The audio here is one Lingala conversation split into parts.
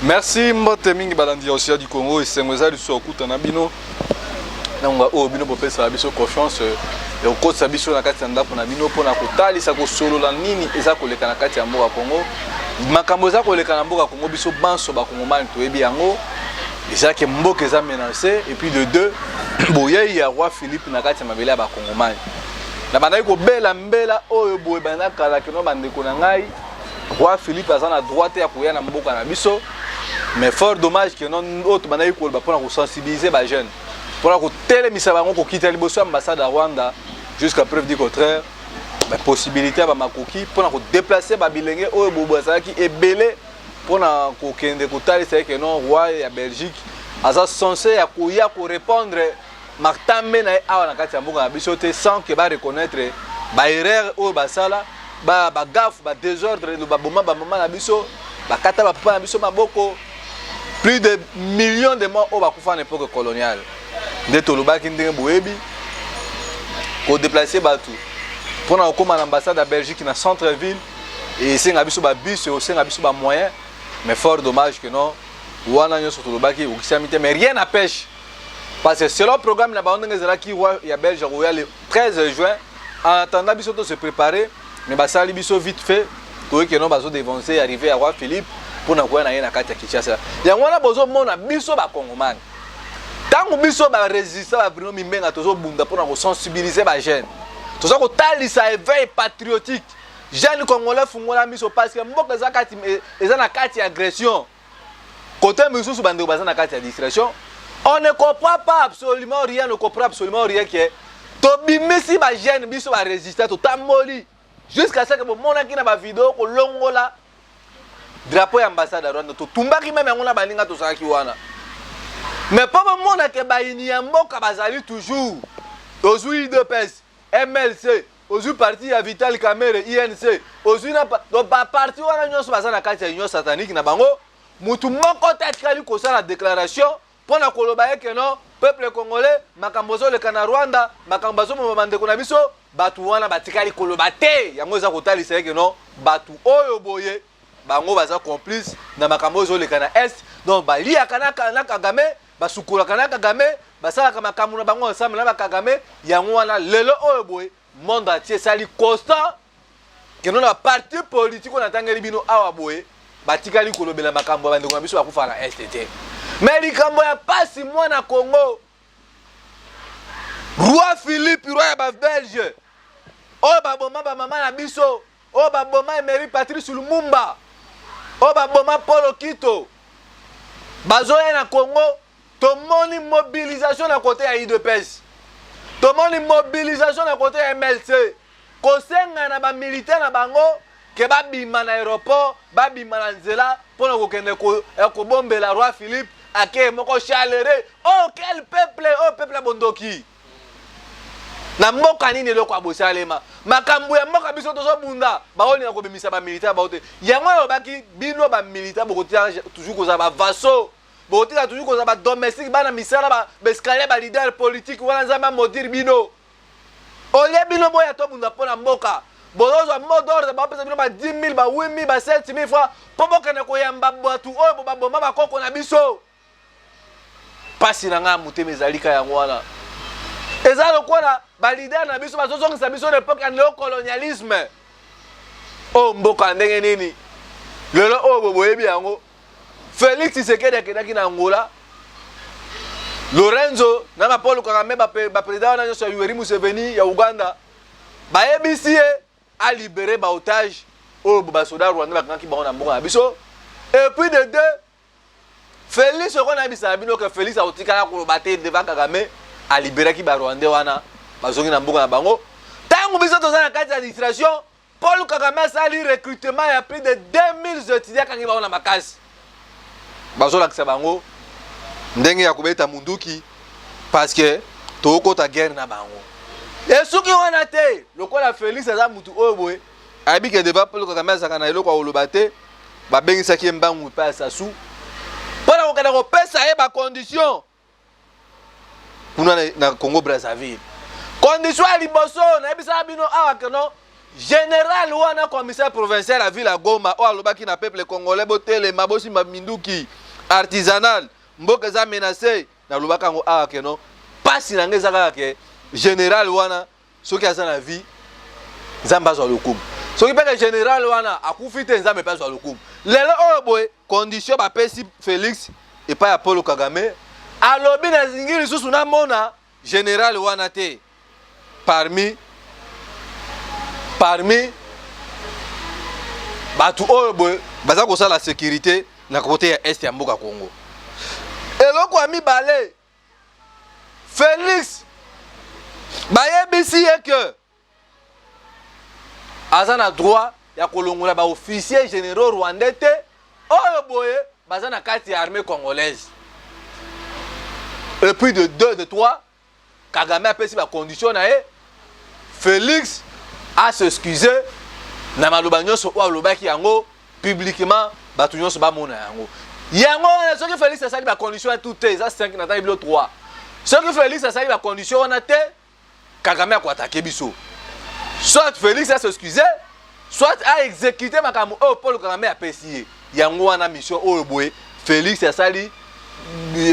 Merci mbote mingi balandi aussi du Congo et sengweza du sokuta na bino. Nanga o bino popesa biso confiance et au côté biso na kati ndako na bino pona kotalisa ko solola nini eza koleka na kati ya mboka Congo. Makambo za koleka na mboka Congo biso banso ba Kongomani toyebi yango. Déjà que mboka eza menacé et puis de deux boye ya roi Philippe na kati ya mabele ba Kongomani. Na bandai ko bela mbela oyo boye bana kala kino bandeko na ngai. Roi Philippe a la droite à courir dans mboka na biso. Mais fort dommage que non autre banayi ko ba pour sensibiliser ba jeunes. Pour ko télémisa bango ko quitter liboso ambassade à Rwanda jusqu'à preuve du contraire. La possibilité ba makoki pour ko déplacer ba bilenge oyo boboza ki ebele pour na ko kende ko tali c'est que non roi ya Belgique asa censé ya ko répondre martambe na awa na kati ya mboka na biso te sans que ba reconnaître ba erreur oyo ba sala ba gaffe ba désordre ba boma ba mama na biso ba kata ba papa na biso maboko. Plus de millions de morts au Bakoufan époque coloniale. De Tolobaki ndenge boyebi ko déplacer batou. Pour na okoma l'ambassade à Belgique na centre-ville et c'est ngabiso ba bus et aussi ngabiso ba moyen mais fort dommage que non wana nyo sur Tolobaki ou kisamité mais rien n'empêche parce que selon le programme na ba ndenge zela ki ya Belge le 13 juin en attendant biso to se préparer mais ba sali biso vite fait pour que non bazo dévancer arriver à roi Philippe pour na kwa na yena kati ya Kinshasa. Ya wana bozo mona biso ba Kongomani. Tango biso ba résister ba Bruno Mimbenga tozo bunda pour na ko sensibiliser ba jeunes. Tozo ko talisa éveil patriotique. Jeunes congolais fungola biso parce que mboka za kati eza na kati ya agression. Côté mususu bande baza na kati ya distraction. On ne comprend pas absolument rien, ne comprend absolument rien que to bimisi ba jeunes biso ba résister to tamoli jusqu'à ce que mona ki na ba vidéo ko longola drapeau ya ambassade à Rwanda to tumbaki même ngona balinga to saki wana mais pas mona ke bayini ya mboka bazali toujours ozui de pes MLC ozui parti ya Vital Kamerhe INC ozui na do ba parti wana nyoso bazana kati ya union satanique na bango mutu moko tatkali ko sala déclaration pona koloba ke non peuple congolais makambozo le kana Rwanda makambozo mo bandeko na biso batu wana batikali koloba te yango za kotalisa ke non batu oyo boye bango baza complice na makambo zo leka na est donc balia kana Kagame basukula kana Kagame basala kama makambo na bango ensemble na Kagame yango wana lelo oyo boy monde entier sali constant que non na parti politique on atangeli bino awa boy batikali kolobela makambo bandeko na biso bakufa na est mais likambo ya pasi mwana Congo roi Philippe roi ya Belge o baboma ba mama na biso o baboma Emery Patrice Lumumba Oba boma Polo Kito bazoya na Congo tomoni mobilisation na côté ya IDPS tomoni mobilisation na côté ya MLC kosenga na ba militaire na bango ke ba bima na aéroport ba bima na nzela pona ko kende ko bombela roi Philippe ake moko chalere oh quel peuple bondoki na mboka nini loko abosalema makambo ya mboka biso tozo bunda baoni na ko bimisa ba militaire baote yango yo baki bino ba militaire bokotia toujours ko za ba vassaux bokotia toujours ko za ba domestique bana misala ba escalier ba leader politique wana za ma modir bino ole bino boya to bunda pona mboka bozo mot d'ordre ba pesa bino ba 10000 ba 8000 ba 7000 francs po boka na ko yamba batu oyo ba bomba ba koko na biso pasi na nga muteme zalika yango wana eza lokola ba leader na biso bazozongisa biso l'époque ya néocolonialisme o mboka ndenge nini lelo o boyebi yango Félix Tshisekedi akedaki na Angola Lorenzo na Paul Kagame ba président na nyoso Yoweri Museveni ya Uganda bayebisi a libérer ba otage o ba soda Rwanda bakangaki bango na mboka na biso et puis de deux Félix on a bisa bino que Félix a otikala ko bater devant Kagame a libéré ki ba Rwanda wana bazongi na mboka na bango tango biso tozana kati ya administration Paul Kagame sali recrutement ya plus de 2000 étudiants kangi ba na makasi bazola kisa bango ndenge ya kubeta munduki parce que toko ta guerre na bango et soki wana te lokola Félix aza mutu oyo boye abike devant Paul Kagame saka na eloko olobate ba bengisa ki mbangu pa sasu pona ko kana ko pesa e ba condition kuna na Congo Brazzaville condition ya liboso na ebisa bino awa keno général wana commissaire provincial à ville à Goma o alobaki na peuple congolais botele mabosi minduki artisanal mboka za menacé na lobaka ngo a ke non pasi na ngeza ke général wana soki aza na vie nzamba zo lokumu soki peke général wana akufite nzambe pa zo lokumu lelo oyo boye condition ba pesi Félix et pas Apollo Kagame alobi na zingiri susu na mona général wana te parmi batu oyo boye baza ko la sécurité na côté ya est ya mboka Congo eloko ami balé Félix bayebisi que aza na droit ya kolongola ba officier généraux rwandais te oyo boye baza na kati ya armée congolaise et puis de 2 de 3 Kagame a pesi ba condition na e Félix a s'excuser na maloba nyonso o alobaki yango publiquement batu nyonso ba mona yango soki Félix asali ba condition tout ça 5 na table 3 soki Félix asali ba condition na te Kagame a ko attaquer biso soit Félix a s'excuser soit a exécuter makambo o Paul Kagame a pesi yango wana mission o boye Félix asali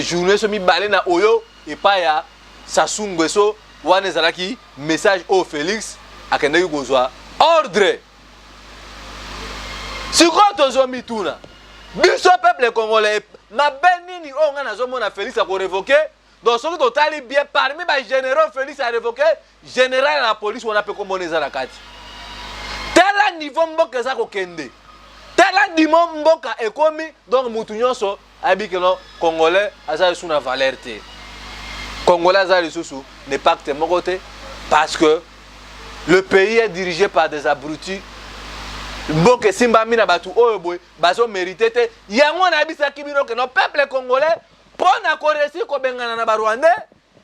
journée so mi balé na oyo et pas ya Sassou Nguesso wana ezalaki message au Félix akendeki kozwa ordre sikoyo tozomi tuna biso peuple congolais mabe nini oyo nga nazomona Félix akorevoke donc soki totali bien parmi bagénéraux Félix arevoke général na police wana mpe komona eza na kati tala niveau mboka eza kokende tala niveau mboka ekomi donc mutu nyonso ayebi ke non congolais aza lisusu na valeur te congolais aza lisusu ne pacte moko te parce que le pays est dirigé par des abrutis mboka esimbami na batu oyo boye bazo mérité te yango nayebisaki bino ke no peuple congolais mpo na koresir kobengana na barwandais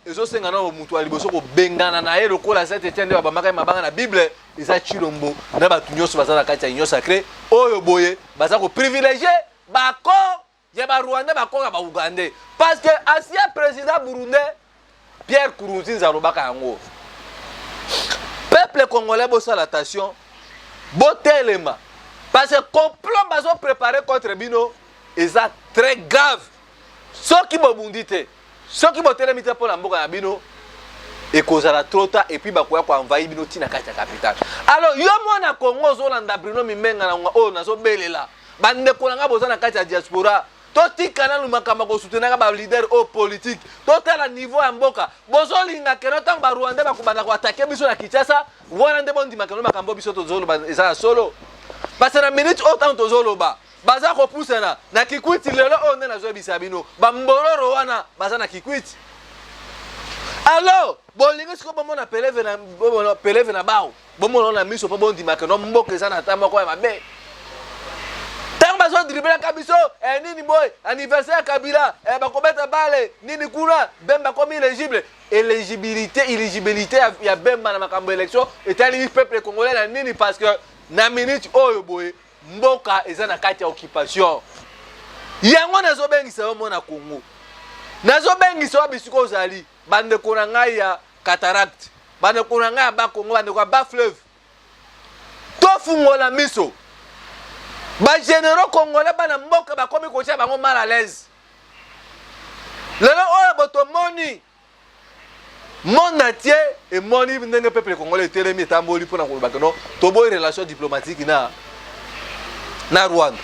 ezosenga na mutu ya liboso kobengana na ye lokola Saint Etienne nde babambaka mabanga na bible eza chilombo na batu nyonso baza na kati ya union sacré oyo boye baza koprivilégie bakor ya barwandais bakor ya baugandais parce que ancien président burundais Pierre Nkurunziza alobaka yango peuple congolais bosala attention botelema parce que complot bazo préparé contre bino eza très grave soki bobundi te soki botelemi te mpona mboka ya bino ekozala trop tard et puis bakoya koenvahi bino ntina kati ya capitale alors yo mwana Congo ozolanda Bruno Mimenga na nga oyo nazobelela bandeko na nga boza na kati ya diaspora totika nanu makambo kosoutenaka balider oyo politique totala niveau ya mboka bozolinga keno ntango barwandais bakobanda koatake biso na Kinshasa wana nde bondima keno makambo biso tozoloba eza ya solo parce na minute oyo ntango tozoloba baza kopusana na Kikwiti lelo oyo nde nazoyebisa bino bamboloro wana baza na Kikwiti alors bolingi siko bomona peleve na bao bomona na miso mpo bondima keno mboka eza na ta moko ya mabe tant bazo dribbler biso nini boy anniversaire Kabila bakobeta bale nini kuna Bemba comme éligible éligibilité ya Bemba na makambo élection etali peuple congolais na nini parce que na minute oyo boy mboka eza na kati ya occupation yango nazobengisa yo mona Congo nazobengisa yo bisiko ozali bandeko na ngai ya cataracte bandeko na ngai ya ba Congo bandeko ya ba fleuve tofungola miso ba généraux congolais bana mboka bakomi kotia bango mal à l'aise lelo oyo botomoni monde entier et moni ndenge peuple congolais telemi etamboli mpona koloba keno toboyi relation diplomatique na Rwanda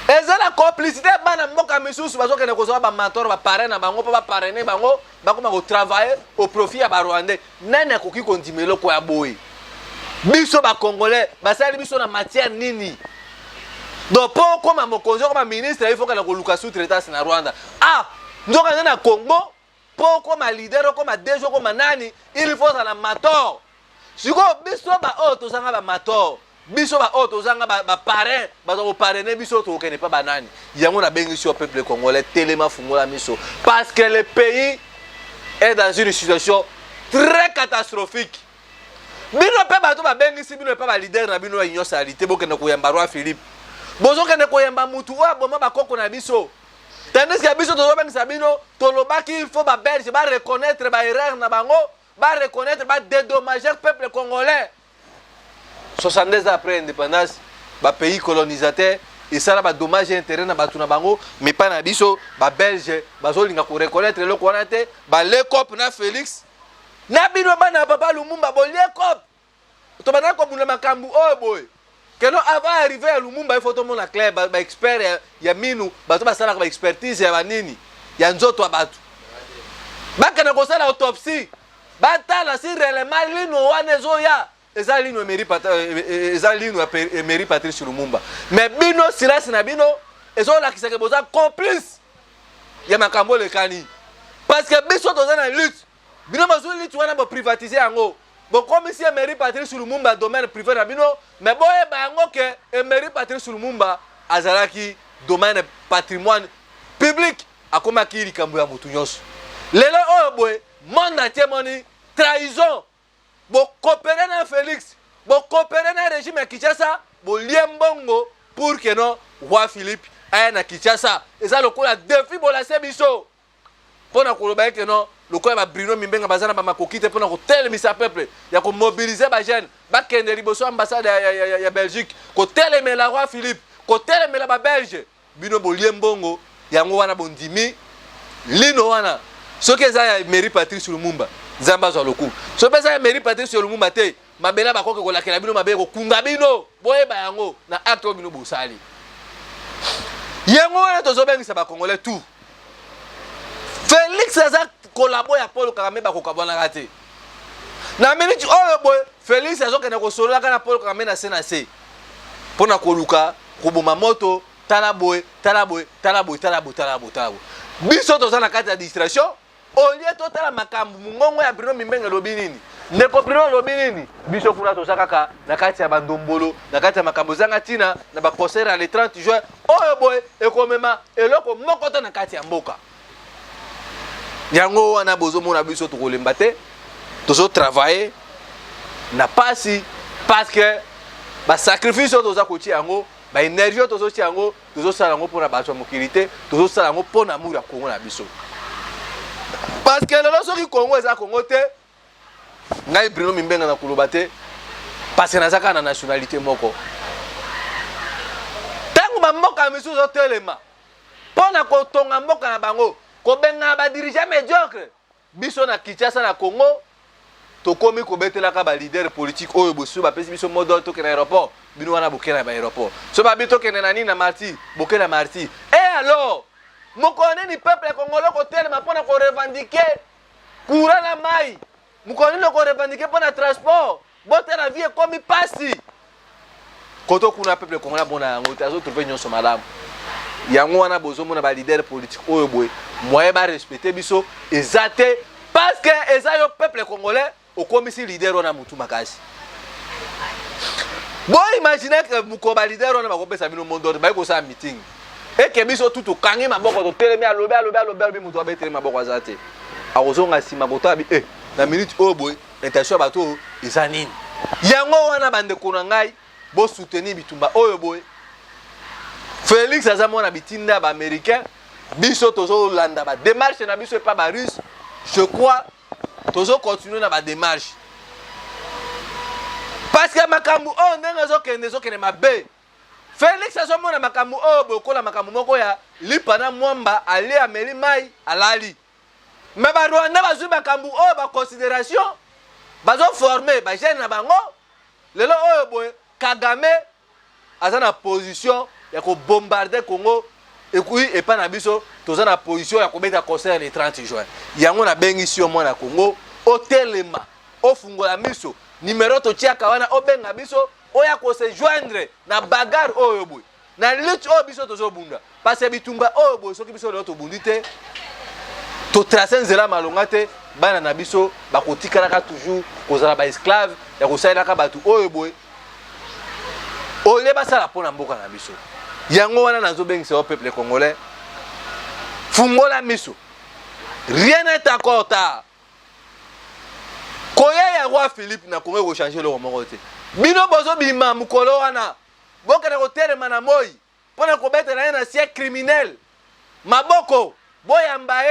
eza la complicité bana mboka misusu bazokende kozwa bamator baparrain na bango mpo baparraine bango bakoma kotravailler au profit ya barwandais nani akoki kondima eloko ya boye biso bacongolais basali biso na matière nini donc mpo okoma mokonzi okoma ministre il faut kana koluka sous-traitance na Rwanda nzoka na Congo mpo okoma leader okoma DG okoma nani il faut ça na mator sikoyo biso baoyo tozanga bamator biso baoyo tozanga baparrain baza koparraine biso tokende mpa banani yango nabengisi yo peuple congolais telema fungola miso parce que le pays est dans une situation très catastrophique bino mpe bato babengisi bino mpe balider na bino ya union salité bokende koyamba roi Philippe bozokende koyamba mutu oyo aboma bakoko na biso tandis que biso tozobengisa bino tolobaki il faut baberge bareconnaître baerreur na bango bareconnaître badédommager peuple congolais 72 ans après indépendance ba pays colonisateur et ça là ba dommage intérêt na batu na bango mais pas na biso ba belge bazolinga ko reconnaître le konate ba le cop na Félix na bino bana papa Lumumba bo le cop to bana ko buna makambu oh boy que non avant arriver à Lumumba il faut tout le monde clair ba expert ya minu bato ba sala ba expertise ya banini ya nzoto abatu baka na ko sala autopsie batala si réellement lino wana zoya eza lino Emery Patrice Lumumba mais bino silence na bino ezo la kisaka boza complice ya makambo le kani parce que biso toza na lutte bino mazo lutte wana ba privatiser yango bon comme si Emery Patrice Lumumba domaine privé na bino mais boye ba yango que Emery Patrice Lumumba azalaki domaine patrimoine public akoma ki likambo ya mutu nyonso lelo oyo boye monde entier moni trahison bo coopérer na Félix bo coopérer na régime ya Kinshasa bo liembongo pour que non roi Philippe aya na Kinshasa eza lokola défi bo la sebiso pona koloba que non lokola ba Bruno Mimbenga bazana ba makokite pona ko telemisa peuple ya ko mobiliser ba jeune ba kende liboso ambassade ya Belgique ko telemela roi Philippe ko telemela ba belge bino bo liembongo yango wana bondimi lino wana soki eza ya Emery Patrice Lumumba Zamba zo loku so pesa Emery Patrice Lumumba te mabela bakoke ko lakela bino mabe ko kunga bino boyeba yango na acte bino bosali yango wana tozo bengisa ba congolais tout Félix aza kolabo ya Paul Kagame bakokabona kate na minute oyo boy Félix azokena ko solola kana Paul Kagame na CNC pona koluka koboma moto talaboy biso toza na kati ya distraction au lieu totala makambu mungongo ya Bruno Mimbenga lobi nini ndeko Bruno lobi nini biso kuna toza kaka na kati ya bandombolo na kati ya makambo zanga tina na ba concert le 30 juin oyo boy ekomema eloko moko to na kati ya mboka yango wana bozo mona biso tokolemba te tozo travailler na pasi parce que ba sacrifice toza kotia yango ba énergie tozo tia yango tozo sala yango pour na bato mokilité tozo sala yango pour na amour ya Congo na biso parce que lelo soki Congo eza Congo te ngai Bruno Mimbenga na koloba te parce que nazaka na nationalité moko tango ba mboka misusu telema pona ko tonga mboka na bango ko benga ba dirigeant médiocre biso na Kinshasa na Congo to komi ko betela ka ba leader politique oyo bosu ba pesi biso modo to ke na aéroport bino wana bokena ba aéroport so ba bito ke na nini na Marti bokena Marti et alors mokone ni peuple congolais ko telema pona ko revendiquer courant na mai mokone ko revendiquer pona transport bote la vie comme pasi koto kuna peuple congolais bona yango tazo trouver nyonso madame yango wana bozo mona ba leader politique oyo boy moye ba respecter biso ezate parce que ezayo peuple congolais okomisi leader wana mutu makasi boy imagine que mukoba leader wana bakopesa bino mondo ba ko sa meeting et que biso tout kangi maboko to telemi alobi mutu abetele maboko azate akozonga sima botabi na minute oyo boy intention bato eza nini yango wana bande kona ngai bo soutenir bitumba oyo boy Félix azamona bitinda ba américain biso tozo landa ba démarche na biso pas ba russe je crois tozo continuer na ba démarche parce que makambu o ndenga zo kende mabe Félix azomona makambu o bokola makambu moko ya lipana mwamba ali ameli mai alali mais ba Rwanda bazui makambu o ba considération bazo former ba jeune na bango lelo oyo boy Kagame azana position ya ko bombarder Congo et pas na biso toza na position ya ko beta concert le 30 juin yango na bengi sio mwana Congo o telema o fungola miso numéro to tia kawana o benga biso o ya ko se joindre na bagarre oyo boy na lutte o biso tozo bunda parce que bitumba oyo boy soki biso lo to bundite to tracer nzela malonga te bana na biso bakotikala ka toujours kozala ba esclave ya ko saila ka batu oyo boy o le basala pona mboka na biso yango wana nazo bengisa au peuple congolais fungola miso rien n'est encore tard koya ya roi Philippe na Congo ko changer le moko te bino bozo bima mukolo wana boka na kotelema na moi pona ko betela na siècle criminel maboko boyamba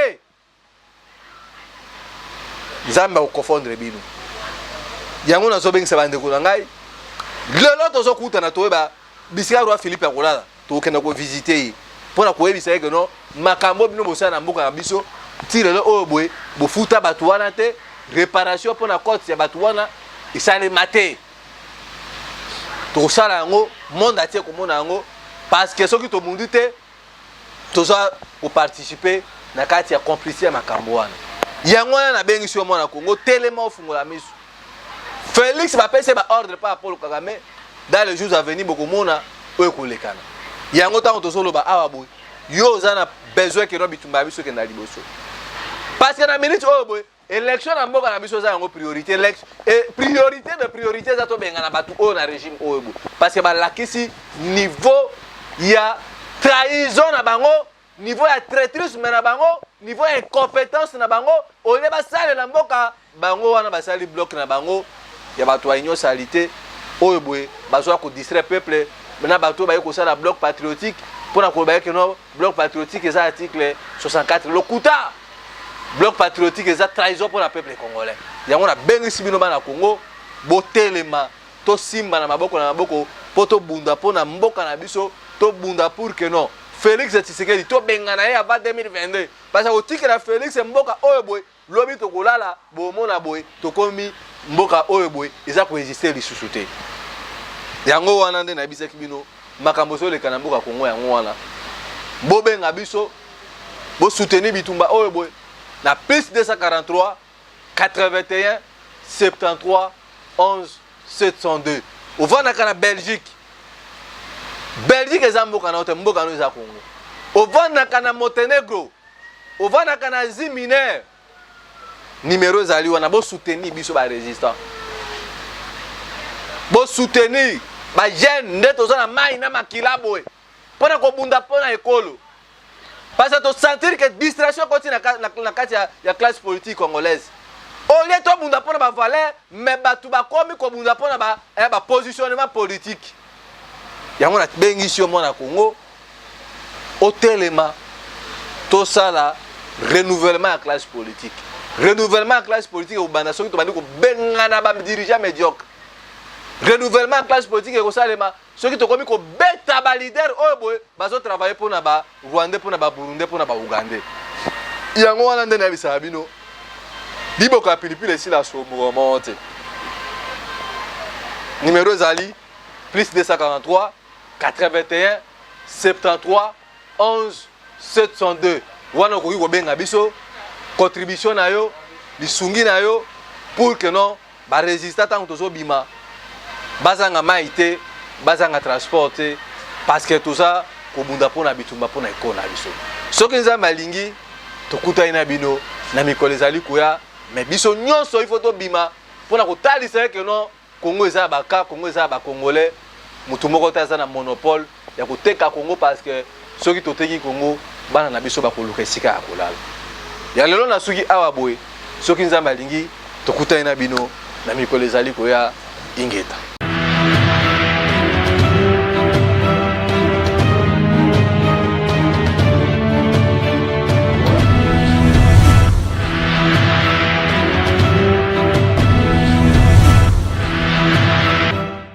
Nzambe okofondre bino yango nazo bengisa bande ko ngai lelo tozokutana toyeba bisika roi Philippe akolala tokenda ko visiter pona koyebisa ye que non makambo bino bosala na mboka na biso ti lelo oyo boye bofuta bato wana te réparation pona kote ya bato wana esalema te tosala yango monde atie komona yango parce que soki tobundi te toza koparticipe na kati ya complicité ya makambo wana yango wana nabengisi yo mwana Congo telema ofungola miso Félix bapesi baordre pa Paul Kagame dans les jours à venir bokomona oyo kolekana yango ntango tozoloba awa boye yo oza na besoin ke no bitumba biso kenda liboso parce que na minute oyo boye élection na mboka na biso eza yango priorité priorité de priorité eza tobenga na bato oyo na régime oyo boye parce que balakisi niveau ya trahison na bango niveau ya traîtrise na bango niveau ya incompétence na bango oye basalela mboka bango wana basali bloc na bango ya bato ya union salité oyo boye bazwa ko distraire peuple na bato baye ko sala bloc patriotique pona ko baye que no bloc patriotique eza article 64 lokuta bloc patriotique eza trahison pour le peuple congolais yango na bengisi bino bana Congo botelema to simba na maboko poto bunda pona mboka na biso to bunda pour que non Félix Tshisekedi to bengana ye avant 2022 parce que otike na Félix mboka oyo boy lobi to kolala bomona boy to komi mboka oyo boy eza ko résister lisusu te yango wana nde na bisaki bino makambo so le kana mboka Congo yango wana bobenga biso bo soutenir bitumba oyo boy na plus 243 81 73 11 702 ovanda na Belgique eza mboka na ote mboka no eza Congo ovanda na Monténégro ovanda na Asie mineure numéro ezali wana bo soutenir biso ba résistant bo soutenir ba jeune nde toza na mai na makila boy pona ko bunda pona ekolo parce que tu sentir que distraction continue na kati ya classe politique congolaise au lieu to bunda pona ba valeur mais batu ba komi ko bunda pona ba positionnement politique yango na bengisi yo mwana Congo otelema to sala renouvellement ya classe politique au banda soki to bandi ko bengana ba dirigeant médiocre renouvellement ya classe politique ko salema soki to komi ko beta ba leader oyo boy bazo travailler pona ba Rwanda pona ba Burundi pona ba Uganda yango wana nde na bisa bino biboka pilipili si la somo monte numéro zali plus 243 81 73 11 702 wana ko benga biso contribution na yo lisungi na yo pour que non ba résister tant tozo bima bazanga maite bazanga transporter parce que tout ça ko bunda pona bitumba pona ekona biso soki nzambe alingi tokuta ina bino na mikolo ezali kuya mais biso nyonso il faut to bima pona ko talisa que non Congo eza baka Congo eza ba congolais mutu moko taza na monopole ya koteka Congo parce que soki toteki Congo bana na biso bakoluka esika ya kolala ya lelo na suki awa boye soki nzambe alingi tokuta ina bino na mikolo ezali kuya ingeta